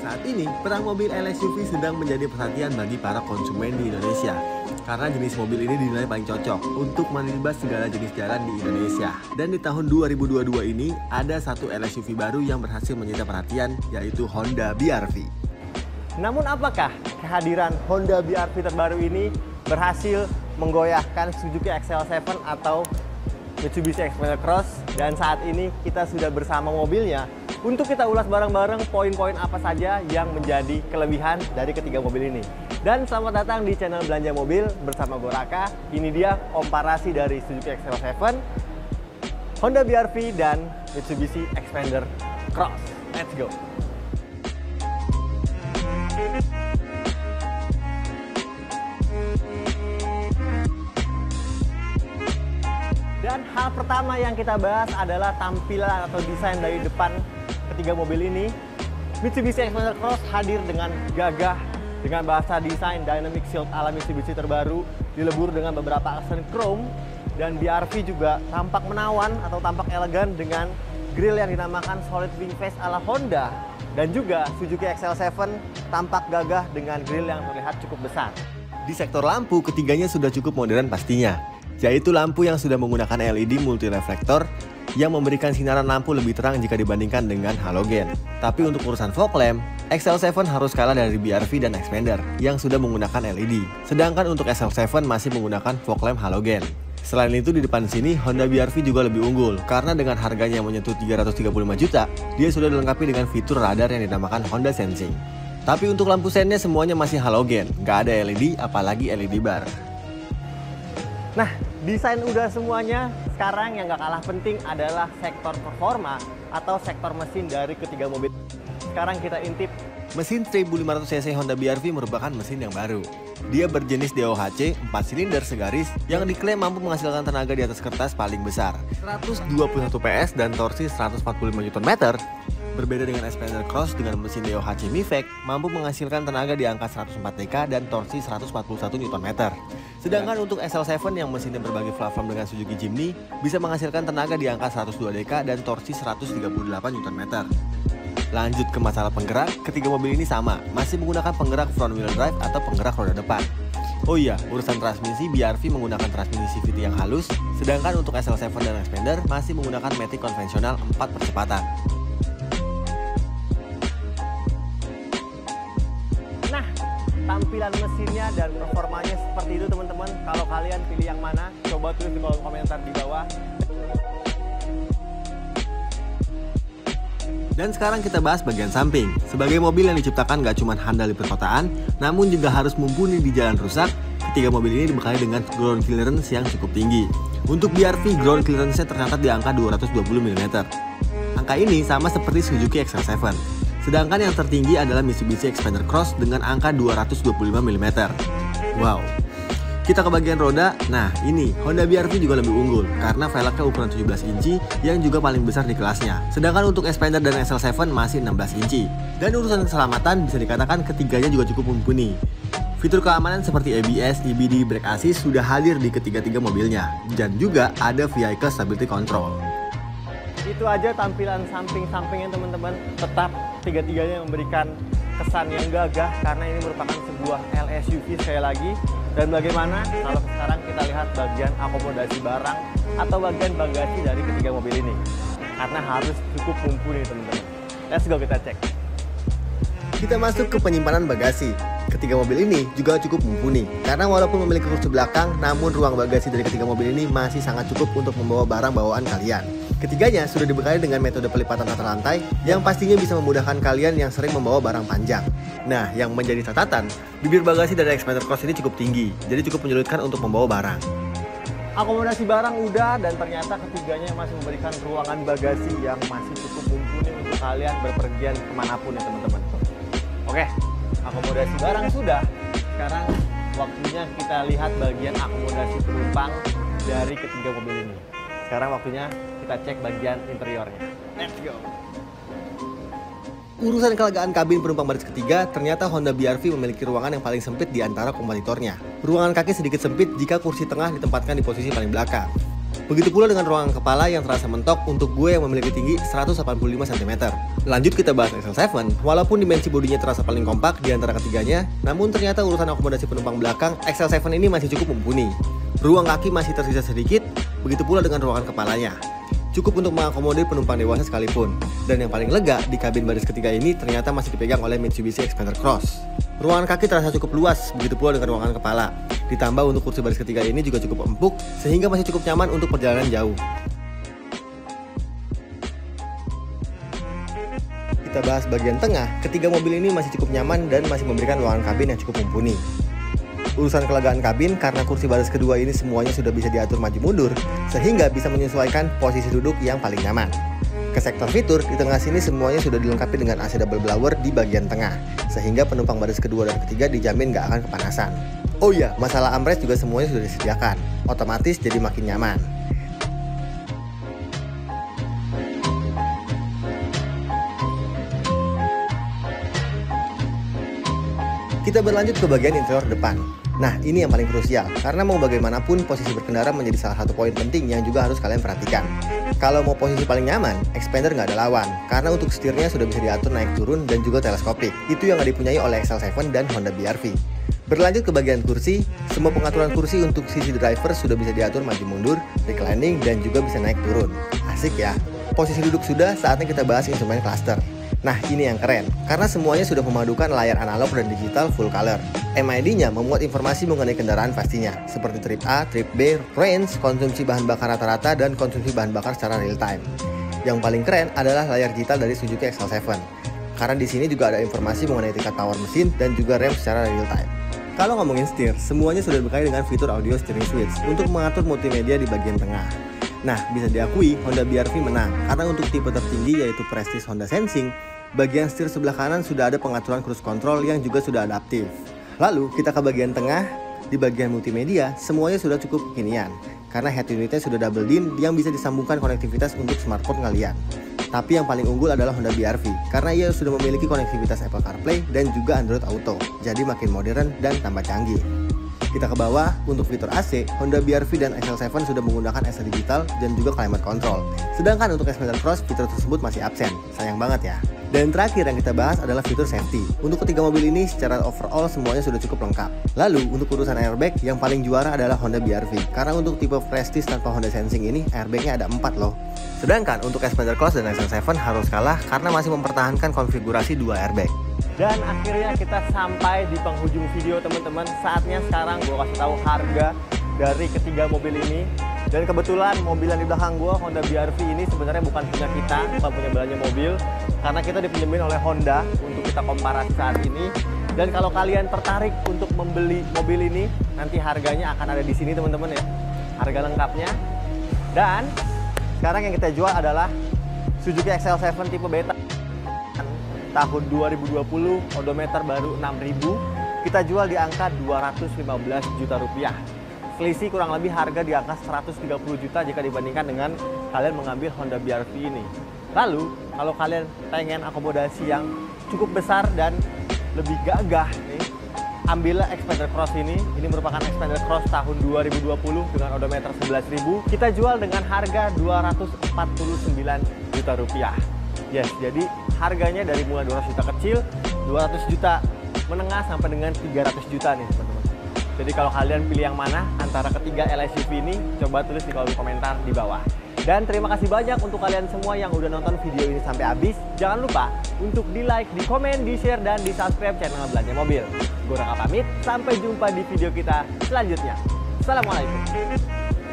Saat ini, perang mobil LSUV sedang menjadi perhatian bagi para konsumen di Indonesia. Karena jenis mobil ini dinilai paling cocok untuk melibas segala jenis jalan di Indonesia. Dan di tahun 2022 ini, ada satu LSUV baru yang berhasil menyita perhatian, yaitu Honda BR-V. Namun apakah kehadiran Honda BR-V terbaru ini berhasil menggoyahkan Suzuki XL7 atau Mitsubishi Xpander Cross? Dan saat ini kita sudah bersama mobilnya untuk kita ulas bareng-bareng poin-poin apa saja yang menjadi kelebihan dari ketiga mobil ini. Dan selamat datang di channel Belanja Mobil bersama gue Raka. Ini dia komparasi dari Suzuki XL7, Honda BR-V, dan Mitsubishi Xpander Cross. Let's go! Dan hal pertama yang kita bahas adalah tampilan atau desain dari depan ketiga mobil ini. Mitsubishi Xpander Cross hadir dengan gagah, dengan bahasa desain Dynamic Shield ala Mitsubishi terbaru, dilebur dengan beberapa aksen chrome. Dan BR-V juga tampak menawan atau tampak elegan dengan grill yang dinamakan Solid Wing Face ala Honda. Dan juga Suzuki XL7 tampak gagah dengan grill yang terlihat cukup besar. Di sektor lampu, ketiganya sudah cukup modern pastinya, yaitu lampu yang sudah menggunakan LED multireflektor yang memberikan sinaran lampu lebih terang jika dibandingkan dengan halogen. Tapi untuk urusan fog lamp, XL7 harus kalah dari BR-V dan Xpander yang sudah menggunakan LED. Sedangkan untuk XL7 masih menggunakan fog lamp halogen. Selain itu di depan sini Honda BR-V juga lebih unggul karena dengan harganya yang menyentuh 335 juta, dia sudah dilengkapi dengan fitur radar yang dinamakan Honda Sensing. Tapi untuk lampu sennya semuanya masih halogen, nggak ada LED apalagi LED bar. Nah, desain udah semuanya. Sekarang yang gak kalah penting adalah sektor performa atau sektor mesin dari ketiga mobil. Sekarang kita intip. Mesin 1500cc Honda BR-V merupakan mesin yang baru. Dia berjenis DOHC 4 silinder segaris yang diklaim mampu menghasilkan tenaga di atas kertas paling besar, 121 PS dan torsi 145 Nm. Berbeda dengan Xpander Cross dengan mesin DOHC MIVEC mampu menghasilkan tenaga di angka 104 Dk dan torsi 141 Nm. Sedangkan untuk XL7 yang mesinnya berbagi platform dengan Suzuki Jimny bisa menghasilkan tenaga di angka 102 Dk dan torsi 138 Nm. Lanjut ke masalah penggerak, ketiga mobil ini sama, masih menggunakan penggerak front wheel drive atau penggerak roda depan. Oh iya, urusan transmisi, BR-V menggunakan transmisi CVT yang halus, sedangkan untuk XL7 dan Xpander masih menggunakan matic konvensional 4 percepatan. Nah, tampilan mesinnya dan performanya seperti itu teman-teman. Kalau kalian pilih yang mana, coba tulis di kolom komentar di bawah. Dan sekarang kita bahas bagian samping. Sebagai mobil yang diciptakan gak cuma handal di perkotaan, namun juga harus mumpuni di jalan rusak, ketiga mobil ini dibekali dengan ground clearance yang cukup tinggi. Untuk BR-V, ground clearance-nya tercatat di angka 220 mm. Angka ini sama seperti Suzuki XL7. Sedangkan yang tertinggi adalah Mitsubishi Xpander Cross dengan angka 225 mm. Wow. Kita ke bagian roda. Nah, ini Honda BR-V juga lebih unggul karena velgnya ukuran 17 inci yang juga paling besar di kelasnya. Sedangkan untuk Xpander dan XL7 masih 16 inci. Dan urusan keselamatan bisa dikatakan ketiganya juga cukup mumpuni. Fitur keamanan seperti ABS, EBD, brake assist sudah hadir di ketiga-tiga mobilnya. Dan juga ada Vehicle Stability Control. Itu aja tampilan samping-sampingnya teman-teman. Tetap tiga-tiganya memberikan kesan yang gagah karena ini merupakan sebuah LSUV sekali lagi. Dan bagaimana kalau sekarang kita lihat bagian akomodasi barang atau bagian bagasi dari ketiga mobil ini. Karena harus cukup mumpuni teman-teman. Let's go kita cek. Kita masuk ke penyimpanan bagasi. Ketiga mobil ini juga cukup mumpuni karena walaupun memiliki kursi belakang, namun ruang bagasi dari ketiga mobil ini masih sangat cukup untuk membawa barang bawaan kalian. Ketiganya sudah dibekali dengan metode pelipatan tata rantai yang pastinya bisa memudahkan kalian yang sering membawa barang panjang. Nah, yang menjadi catatan, bibir bagasi dari Xpander Cross ini cukup tinggi, jadi cukup menyulitkan untuk membawa barang. Akomodasi barang udah, dan ternyata ketiganya masih memberikan ruangan bagasi yang masih cukup mumpuni untuk kalian berpergian kemanapun ya teman-teman. Oke, akomodasi barang sudah. Sekarang waktunya kita lihat bagian akomodasi penumpang dari ketiga mobil ini. Sekarang waktunya kita cek bagian interiornya. Let's go! Urusan kelegaan kabin penumpang baris ketiga, ternyata Honda BR-V memiliki ruangan yang paling sempit di antara kompetitornya. Ruangan kaki sedikit sempit jika kursi tengah ditempatkan di posisi paling belakang. Begitu pula dengan ruangan kepala yang terasa mentok untuk gue yang memiliki tinggi 185 cm. Lanjut kita bahas XL7. Walaupun dimensi bodinya terasa paling kompak di antara ketiganya, namun ternyata urusan akomodasi penumpang belakang XL7 ini masih cukup mumpuni. Ruang kaki masih tersisa sedikit, begitu pula dengan ruangan kepalanya. Cukup untuk mengakomodir penumpang dewasa sekalipun. Dan yang paling lega di kabin baris ketiga ini ternyata masih dipegang oleh Mitsubishi Xpander Cross. Ruangan kaki terasa cukup luas, begitu pula dengan ruangan kepala. Ditambah untuk kursi baris ketiga ini juga cukup empuk, sehingga masih cukup nyaman untuk perjalanan jauh. Kita bahas bagian tengah, ketiga mobil ini masih cukup nyaman dan masih memberikan ruangan kabin yang cukup mumpuni. Urusan kelegaan kabin, karena kursi baris kedua ini semuanya sudah bisa diatur maju mundur, sehingga bisa menyesuaikan posisi duduk yang paling nyaman. Ke sektor fitur, di tengah sini semuanya sudah dilengkapi dengan AC double blower di bagian tengah, sehingga penumpang baris kedua dan ketiga dijamin gak akan kepanasan. Oh iya, masalah armrest juga semuanya sudah disediakan, otomatis jadi makin nyaman. Kita berlanjut ke bagian interior depan. Nah, ini yang paling krusial, karena mau bagaimanapun posisi berkendara menjadi salah satu poin penting yang juga harus kalian perhatikan. Kalau mau posisi paling nyaman, Xpander nggak ada lawan, karena untuk setirnya sudah bisa diatur naik turun dan juga teleskopik. Itu yang nggak dipunyai oleh XL7 dan Honda BR-V. Berlanjut ke bagian kursi, semua pengaturan kursi untuk sisi driver sudah bisa diatur maju mundur, reclining, dan juga bisa naik turun. Asik ya? Posisi duduk sudah, saatnya kita bahas instrumen cluster. Nah, ini yang keren, karena semuanya sudah memadukan layar analog dan digital full color. MID-nya memuat informasi mengenai kendaraan pastinya, seperti trip A, trip B, range, konsumsi bahan bakar rata-rata, dan konsumsi bahan bakar secara real time. Yang paling keren adalah layar digital dari Suzuki XL7, karena di sini juga ada informasi mengenai tingkat power mesin dan juga rem secara real time. Kalau ngomongin setir, semuanya sudah dibekali dengan fitur audio steering switch untuk mengatur multimedia di bagian tengah. Nah, bisa diakui Honda BR-V menang, karena untuk tipe tertinggi yaitu Prestige Honda Sensing, bagian setir sebelah kanan sudah ada pengaturan cruise control yang juga sudah adaptif. Lalu kita ke bagian tengah, di bagian multimedia semuanya sudah cukup kekinian, karena head unitnya sudah double DIN yang bisa disambungkan konektivitas untuk smartphone kalian. Tapi yang paling unggul adalah Honda BR-V, karena ia sudah memiliki konektivitas Apple CarPlay dan juga Android Auto, jadi makin modern dan tambah canggih. Kita ke bawah, untuk fitur AC, Honda BR-V dan XL7 sudah menggunakan AC digital dan juga climate control. Sedangkan untuk Xpander Cross, fitur tersebut masih absen. Sayang banget ya. Dan terakhir yang kita bahas adalah fitur safety. Untuk ketiga mobil ini secara overall semuanya sudah cukup lengkap. Lalu untuk urusan airbag, yang paling juara adalah Honda BR-V. Karena untuk tipe Prestige tanpa Honda Sensing ini, airbagnya ada 4 loh. Sedangkan untuk Xpander Cross dan XL7 harus kalah karena masih mempertahankan konfigurasi 2 airbag. Dan akhirnya kita sampai di penghujung video teman-teman. Saatnya sekarang gue kasih tahu harga dari ketiga mobil ini. Dan kebetulan mobil yang di belakang gue, Honda BR-V ini sebenarnya bukan punya kita, bukan punya belanja mobil, karena kita dipinjemin oleh Honda untuk kita komparasi saat ini. Dan kalau kalian tertarik untuk membeli mobil ini, nanti harganya akan ada di sini teman-teman ya, harga lengkapnya. Dan sekarang yang kita jual adalah Suzuki XL7 tipe beta tahun 2020, odometer baru 6.000, kita jual di angka 215 juta rupiah. Selisih kurang lebih harga di angka 130 juta jika dibandingkan dengan kalian mengambil Honda BR-V ini. Lalu, kalau kalian pengen akomodasi yang cukup besar dan lebih gagah nih, ambillah Xpander Cross ini. Ini merupakan Xpander Cross tahun 2020 dengan odometer 11.000. Kita jual dengan harga 249 juta rupiah. Yes, jadi harganya dari mulai 200 juta kecil, 200 juta menengah sampai dengan 300 juta nih teman-teman. Jadi kalau kalian pilih yang mana antara ketiga LSUV ini, coba tulis di kolom komentar di bawah. Dan terima kasih banyak untuk kalian semua yang udah nonton video ini sampai habis. Jangan lupa untuk di like, di komen, di share, dan di subscribe channel Belanja Mobil. Gue Raka pamit, sampai jumpa di video kita selanjutnya. Assalamualaikum.